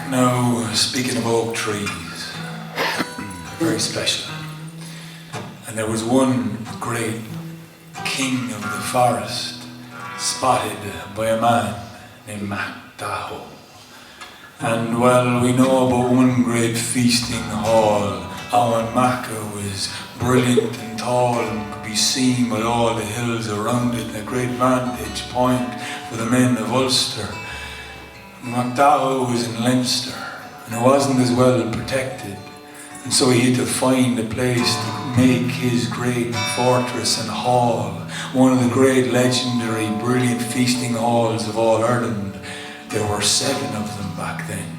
Now, speaking of oak trees, very special. And there was one great king of the forest spotted by a man named Macha. And well, we know about one great feasting hall. Our Macha was brilliant and tall and could be seen by all the hills around it, a great vantage point for the men of Ulster. Macha was in Leinster, and it wasn't as well protected, and so he had to find a place to make his great fortress and hall, one of the great legendary brilliant feasting halls of all Ireland. There were 7 of them back then,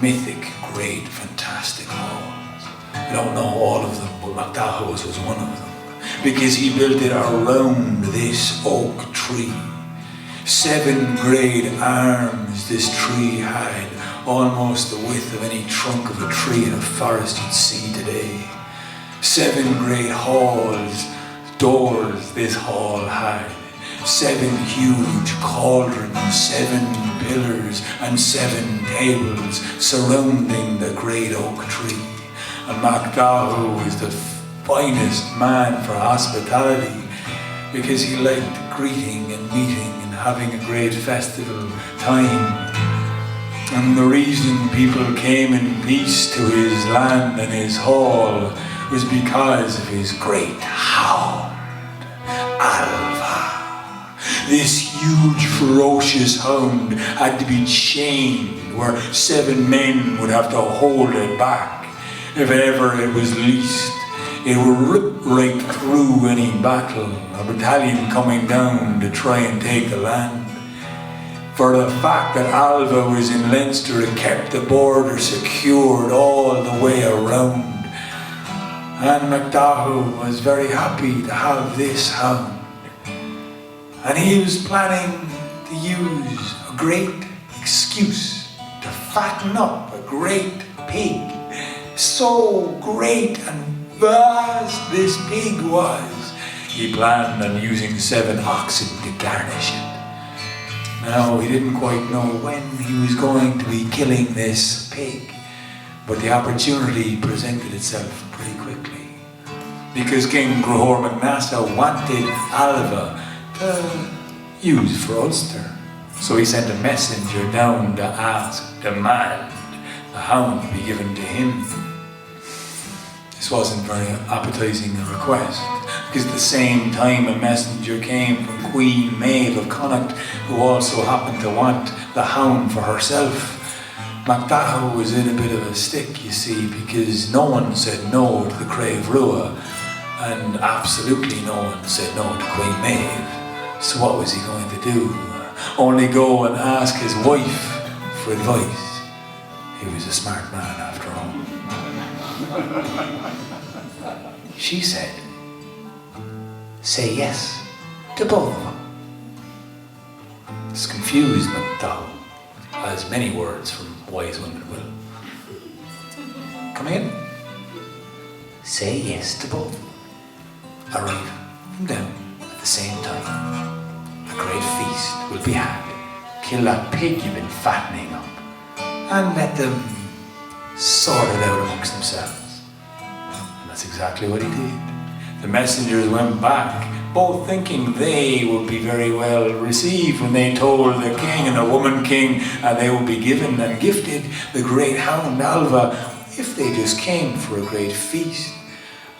mythic, great, fantastic halls. I don't know all of them, but Macdaho's was one of them, because he built it around this oak tree. 7 great arms this tree had, almost the width of any trunk of a tree in a forest you'd see today. 7 great halls, doors this hall had. 7 huge cauldrons, 7 pillars and 7 tables surrounding the great oak tree. And Macdaho was the finest man for hospitality, because he liked greeting and meeting and having a great festival time. And the reason people came in peace to his land and his hall was because of his great hound, Alva. This huge ferocious hound had to be chained, where 7 men would have to hold it back. If ever it was least, it would rip right through any battle, a battalion coming down to try and take the land. For the fact that Alva was in Leinster, it kept the border secured all the way around. And Macdaho was very happy to have this hound. And he was planning to use a great excuse to fatten up a great pig. So great and vast this pig was, he planned on using 7 oxen to garnish it. Now, he didn't quite know when he was going to be killing this pig, but the opportunity presented itself pretty quickly, because King Grahor MacNassa wanted Alva to use for Ulster. So he sent a messenger down to demand the hound be given to him. This wasn't very appetizing a request, because at the same time a messenger came from Queen Maeve of Connacht, who also happened to want the hound for herself. Macdaho was in a bit of a stick, you see, because no one said no to the Crave Rua, and absolutely no one said no to Queen Maeve. So what was he going to do? Only go and ask his wife for advice. He was a smart man after all. She said, say yes to both of them. This confused Macdaho, as many words from wise women will. Come again? Say yes to both. Arrive and down at the same time. A great feast will be had. Kill that pig you've been fattening up, and let them sort it out amongst themselves. And that's exactly what he did. The messengers went back, both thinking they would be very well received when they told the king and the woman king, and they would be given and gifted the great hound Alva if they just came for a great feast.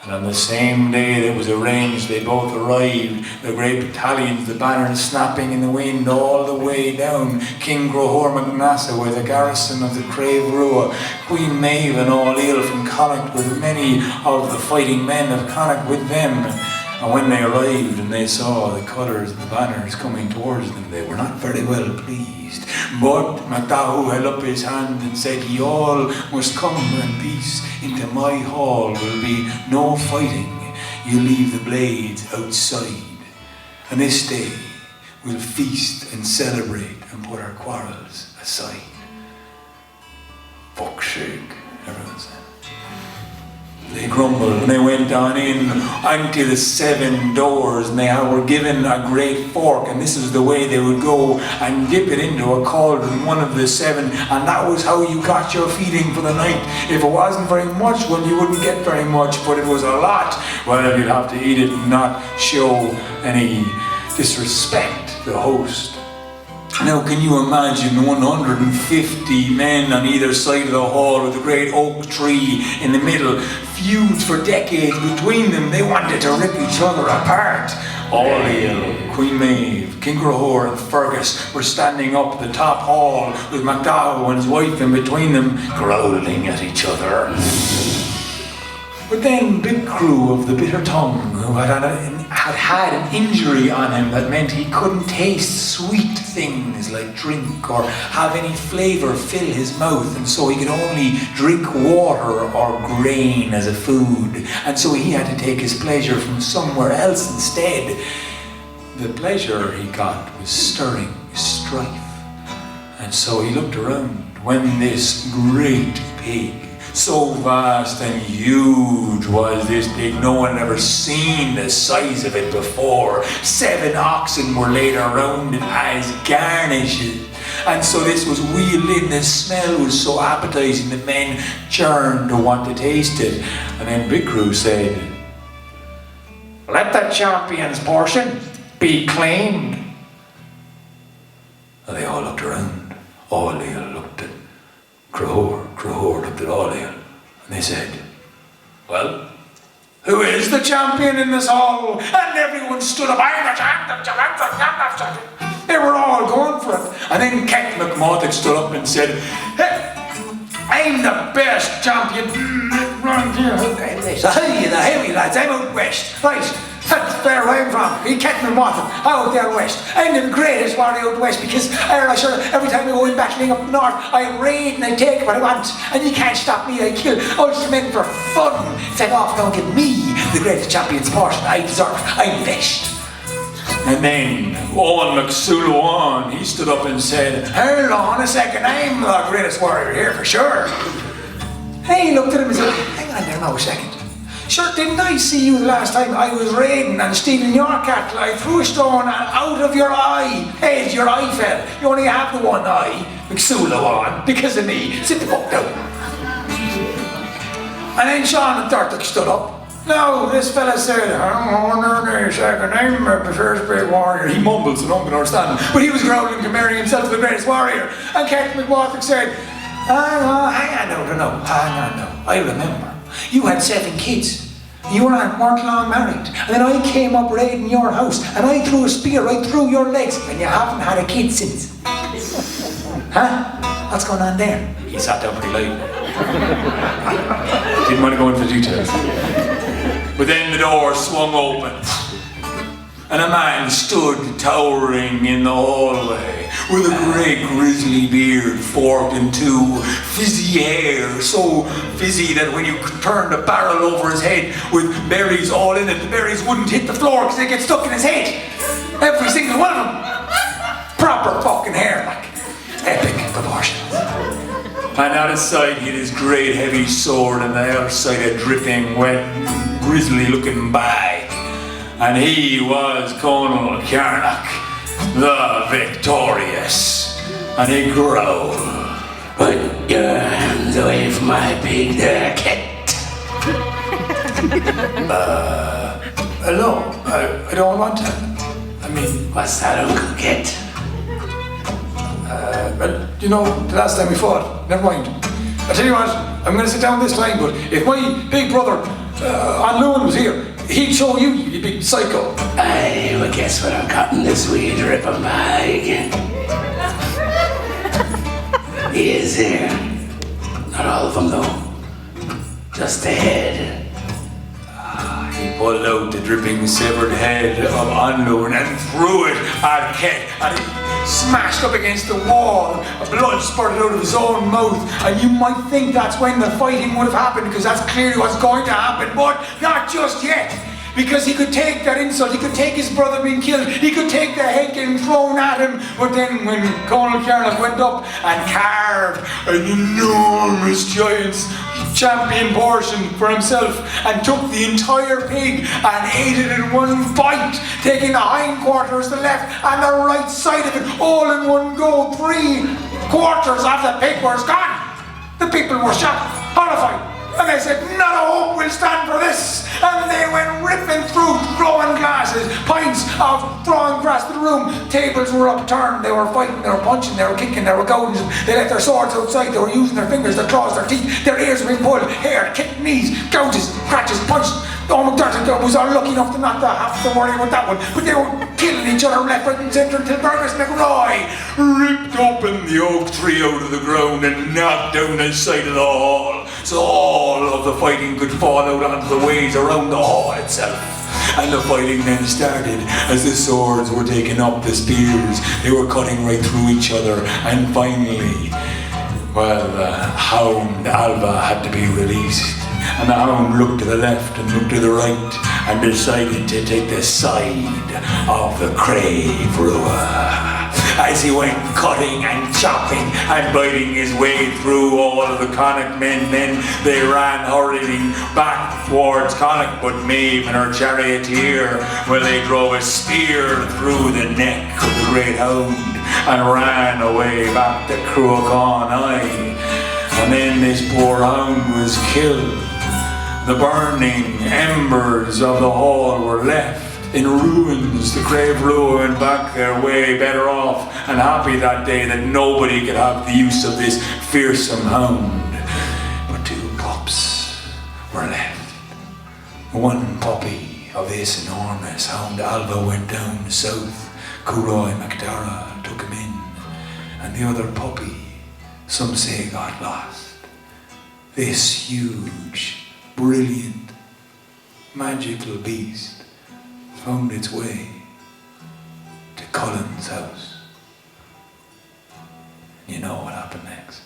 And on the same day that was arranged, they both arrived, the great battalions, the banners snapping in the wind all the way down. King Grahor MacNassa with a garrison of the Crave Rua, Queen Maeve and all Eel from Connacht, with many of the fighting men of Connacht with them. And when they arrived and they saw the colours and the banners coming towards them, they were not very well pleased. But Macdaho held up his hand and said, ye all must come in peace. Into my hall will be no fighting. You leave the blades outside. And this day we'll feast and celebrate and put our quarrels aside. Fuck shake, everyone said. They grumbled and they went on in unto the 7 doors, and they were given a great fork, and this is the way they would go and dip it into a cauldron, one of the 7, and that was how you got your feeding for the night. If it wasn't very much, well, you wouldn't get very much, but it was a lot, well, you'd have to eat it and not show any disrespect to the host. Now, can you imagine 150 men on either side of the hall with a great oak tree in the middle, feuds for decades between them? They wanted to rip each other apart. Ailill, Queen Maeve, King Grahor and Fergus were standing up the top hall with MacDowell and his wife in between them, growling at each other. But then Big Crew of the Bitter Tongue, who had an injury on him that meant he couldn't taste sweet things like drink or have any flavour fill his mouth, and so he could only drink water or grain as a food, and so he had to take his pleasure from somewhere else instead. The pleasure he got was stirring strife, and so he looked around when this great pig, so vast and huge was this pig, no one had ever seen the size of it before. 7 oxen were laid around it as garnishes. And so this was wheeled in, the smell was so appetizing that men churned to want to taste it. And then Big Crew said, "Let the champion's portion be claimed." And they all looked around. Ailill looked at Grahor looked at Ailill, and they said, "Well, who is the champion in this hall?" And everyone stood up. "I'm the champion." They were all going for it. And then Cat McMurdoch stood up and said, "Hey, I'm the best champion around here." "Hey, the heavy lads, I'm out west." "Right, that's where I'm from. He Cat McMurdoch, out there west. I'm the greatest warrior out west because every time I go in battling up north, I raid and I take what I want. And you can't stop me, I kill ultramen for fun. Set off, don't give me the greatest champion's portion I deserve. I'm best." And then Owen McSuluan, he stood up and said, "Hold on a second, I'm the greatest warrior here for sure." He looked at him and said, "Hang on there now a second. Sure, didn't I see you the last time I was raiding and stealing your cattle? I threw a stone out of your eye. Hey, your eye fell. You only have the one eye, McSuluan, because of me. Sit the fuck down." And then Sean and Turtuck stood up. "No, this fella said, hang on a second, I'm the first great warrior." He mumbled, so no one can understand him. But he was growling, comparing himself to the greatest warrior. And Captain McMurdoch said, hang on, I remember. You had 7 kids. You weren't long married. And then I came up raiding your house, and I threw a spear right through your legs, and you haven't had a kid since. Huh? What's going on there? He sat down pretty late. Didn't want to go into the details. But then the door swung open, and a man stood towering in the hallway with a great grizzly beard forked in 2, fizzy hair, so fizzy that when you turned a barrel over his head with berries all in it, the berries wouldn't hit the floor because they get stuck in his head. Every single one of them. Proper fucking hair, like epic proportions. And out of sight he had his great heavy sword, and the other side a dripping wet grizzly looking bag. And he was Conal Carnock, the victorious. And he growled, "Put your hands away from my pig there, Kit." No, I don't want to. I mean, what's that, Uncle Kit? Well, you know, the last time we fought, never mind. I tell you what, I'm going to sit down this time, but if my big brother, Anluan, was here, he'd show you, you big psycho. I would guess what I'm cutting this weed to rip him by again. He is here. Not all of them, though. Just the head. He pulled out the dripping severed head of Anluan and threw it at Ket, and he smashed up against the wall. Blood spurted out of his own mouth, and you might think that's when the fighting would have happened, because that's clearly what's going to happen, but not just yet. Because he could take that insult, he could take his brother being killed, he could take the head getting thrown at him, but then when Conal Carnock went up and carved an enormous giant's champion portion for himself and took the entire pig and ate it in one bite, taking the hindquarters, the left and the right side of it all in one go. 3/4 of the pig was gone. The people were shocked, horrified, and they said, "Not a hope will stand for this." And they went ripping through, throwing glasses, pints of throwing grass to the room. Tables were upturned, they were fighting, they were punching, they were kicking, they were gouging. They left their swords outside, they were using their fingers, their claws, their teeth, their ears were being pulled, hair, kicked, knees, gouges, scratches, punched. Oh, McDurton was unlucky enough to not have to worry about that one, but they were killing each other left, right and centre until Burgess McRoy ripped open the oak tree out of the ground and knocked down the side of the hall, so all of the fighting could fall out onto the ways around the hall itself. And the fighting then started as the swords were taking up the spears. They were cutting right through each other, and finally, well, the hound Alva had to be released. And the hound looked to the left and looked to the right and decided to take the side of the Crave Brewer. As he went cutting and chopping and biting his way through all of the Connacht men, then they ran hurrying back towards Connacht, but Maeve and her charioteer, well, they drove a spear through the neck of the great hound and ran away back to Cruachan. And then this poor hound was killed. The burning embers of the hall were left in ruins. The Crave Brewer went back their way better off and happy that day that nobody could have the use of this fearsome hound. But 2 pups were left. One puppy of this enormous hound Alva went down south. Curroy MacDara took him in, and the other puppy, some say, got lost. This huge, brilliant, magical beast found its way to Cullen's house. You know what happened next.